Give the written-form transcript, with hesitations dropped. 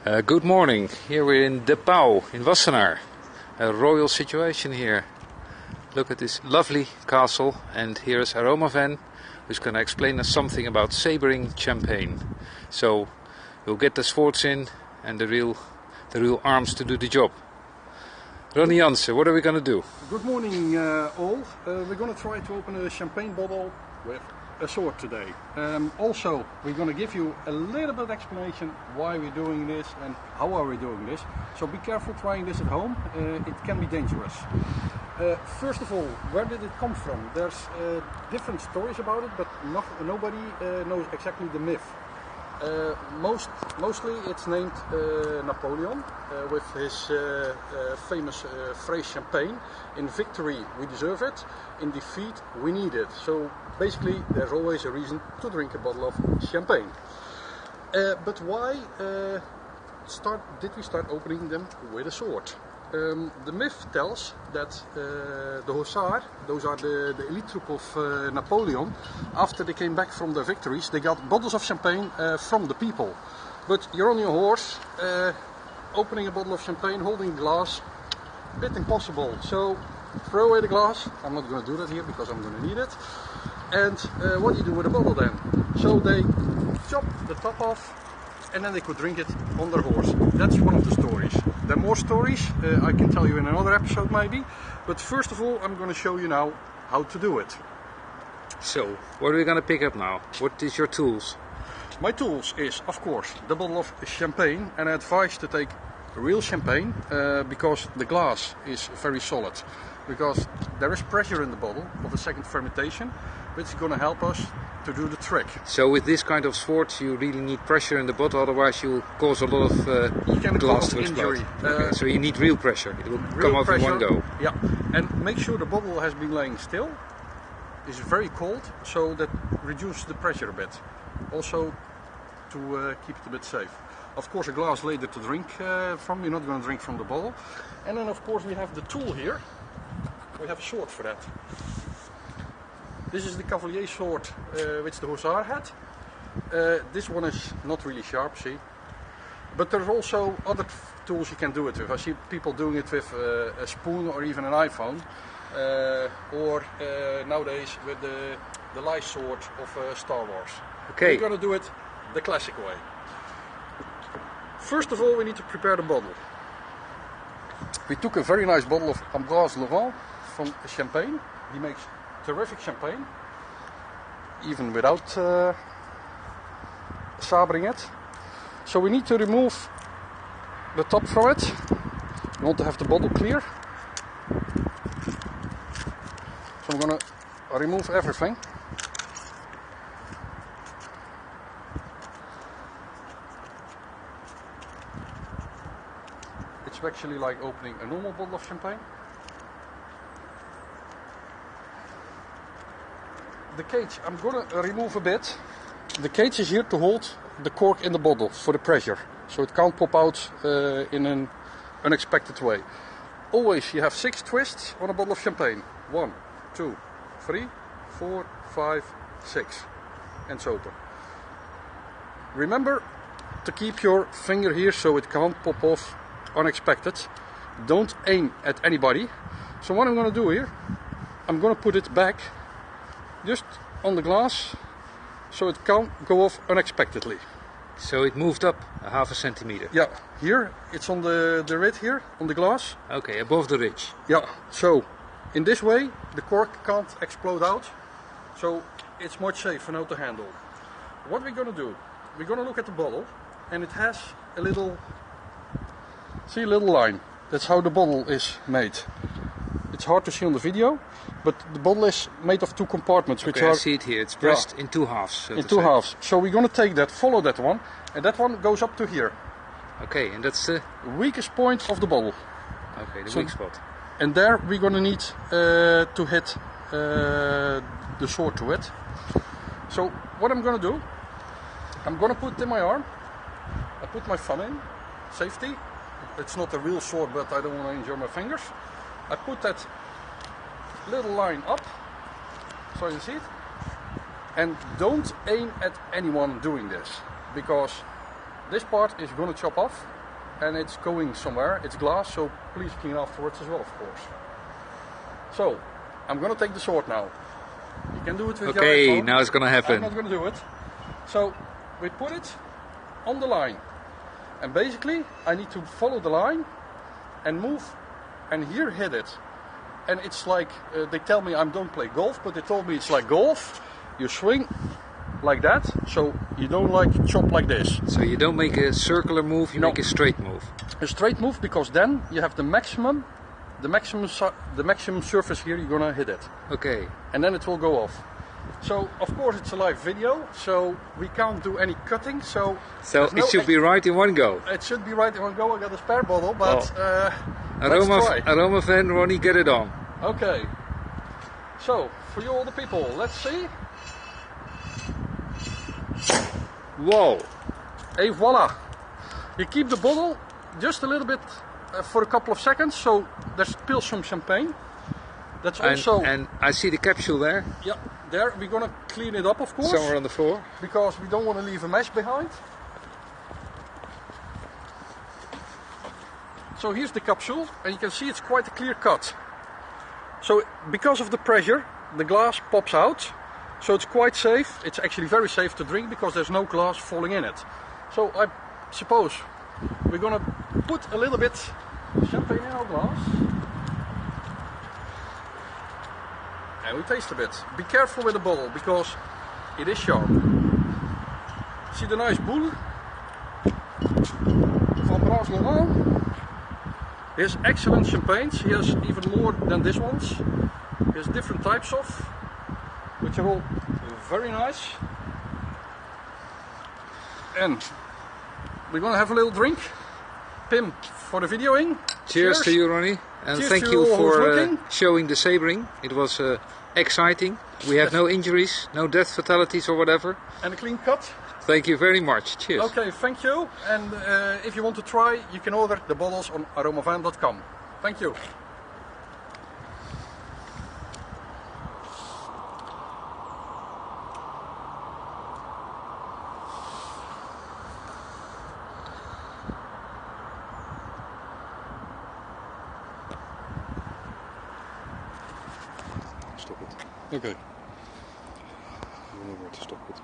Good morning. Here we're in the Paauw in Wassenaar. A royal situation here. Look at this lovely castle, and here's Aromavin, who's going to explain us something about sabering champagne. So we'll get the swords in and the real arms to do the job. Ronnie Jansen, what are we going to do? Good morning all. We're going to try to open a champagne bottle with a sword today. Also, we're going to give you a little bit of explanation why we're doing this and how are we doing this. So be careful trying this at home. It can be dangerous. First of all, where did it come from? There's different stories about it, but nobody knows exactly the myth. Mostly it's named Napoleon with his famous phrase champagne. In victory we deserve it, in defeat we need it. So basically there's always a reason to drink a bottle of champagne. But why did we start opening them with a sword? The myth tells that the Hussars, those are the elite troop of Napoleon, after they came back from their victories, they got bottles of champagne from the people. But you're on your horse, opening a bottle of champagne, holding a glass, a bit impossible. So throw away the glass. I'm not going to do that here because I'm going to need it. And what do you do with the bottle then? So they chop the top off, and then they could drink it on their horse. That's one of the stories. There are more stories, I can tell you in another episode maybe. But first of all, I'm going to show you now how to do it. So, what are we going to pick up now? What is your tools? My tools is, of course, the bottle of champagne. And I advise to take real champagne because the glass is very solid. Because there is pressure in the bottle of the second fermentation, which is going to help us to do the trick. So with this kind of swords you really need pressure in the bottle, otherwise you'll cause a lot of glass to explode. Okay, so you need real pressure, it will come out in one go. Yeah, and make sure the bottle has been laying still, is very cold, so that reduces the pressure a bit. Also to keep it a bit safe. Of course a glass later to drink from, you're not going to drink from the bottle. And then of course we have the tool here, we have a sword for that. This is the Cavalier sword which the Hussar had. This one is not really sharp, see. But there's also other tools you can do it with. I see people doing it with a spoon or even an iPhone. Or nowadays with the light sword of Star Wars. Okay. We're going to do it the classic way. First of all, we need to prepare the bottle. We took a very nice bottle of Ambroise Laurent from champagne. He makes terrific champagne, even without sabering it. So we need to remove the top from it. We want to have the bottle clear. So I'm going to remove everything. It's actually like opening a normal bottle of champagne. The cage, I'm going to remove a bit. The cage is here to hold the cork in the bottle for the pressure, so it can't pop out in an unexpected way. Always you have 6 twists on a bottle of champagne. 1, 2, 3, 4, 5, 6 and so on. Remember to keep your finger here so it can't pop off unexpected. Don't aim at anybody. So what I'm going to do here, I'm going to put it back just on the glass, so it can't go off unexpectedly. So it moved up a half a centimeter? Yeah, here it's on the ridge here, on the glass. Okay, above the ridge. Yeah, so in this way the cork can't explode out, so it's much safer now to handle. What we're going to do, we're going to look at the bottle, and it has a little, see a little line. That's how the bottle is made. It's hard to see on the video, but the bottle is made of 2 compartments, which okay, are... I see it here. It's pressed in 2 halves. So in 2 halves. So we're going to take that, follow that one, and that one goes up to here. Okay, and that's the weakest point of the bottle. Okay, the weak spot. And there we're going to need to hit the sword to it. So what I'm going to do, I'm going to put it in my arm. I put my thumb in, safety. It's not a real sword, but I don't want to injure my fingers. I put that little line up, so you see it. And don't aim at anyone doing this, because This part is going to chop off, and it's going somewhere. It's glass, so please clean afterwards as well, of course. So, I'm going to take the sword now. You can do it with your Okay, iPhone. now it's going to happen. I'm not going to do it. So, we put it on the line. And basically, I need to follow the line and move and here hit it. And it's like, they tell me I don't play golf, but they told me it's like golf. You swing like that, so you don't like chop like this. So you don't make a circular move, you make a straight move. A straight move, because then you have the maximum surface here you're gonna hit it. Okay. And then it will go off. So of course it's a live video, so we can't do any cutting. So it should be right in one go. It should be right in one go. I got a spare bottle, but let's try. Aromavin, Ronnie, get it on. Okay. So for you all the people, let's see. Whoa! Et voila! You keep the bottle just a little bit for a couple of seconds, so there spills some champagne. That's also. And I see the capsule there. Yeah, there. We're gonna clean it up, of course. Somewhere on the floor. Because we don't want to leave a mess behind. So here's the capsule, and you can see it's quite a clear cut. So because of the pressure, the glass pops out. So it's quite safe. It's actually very safe to drink because there's no glass falling in it. So I suppose we're gonna put a little bit champagne in our glass. And we taste a bit. Be careful with the bottle because it is sharp. See the nice boule from Ambroise Laurent. He has excellent champagnes. He has even more than this ones. He has different types of, which are all very nice. And we're gonna have a little drink. Pim, for the videoing. Cheers to you, Ronnie. And Cheers thank to you all who's for looking. showing the sabering. It was exciting. We have no injuries, no death fatalities or whatever. And a clean cut. Thank you very much. Cheers. Okay, thank you. And if you want to try, you can order the bottles on aromavin.com. Thank you. Stop it. Okay. I don't know where to stop it.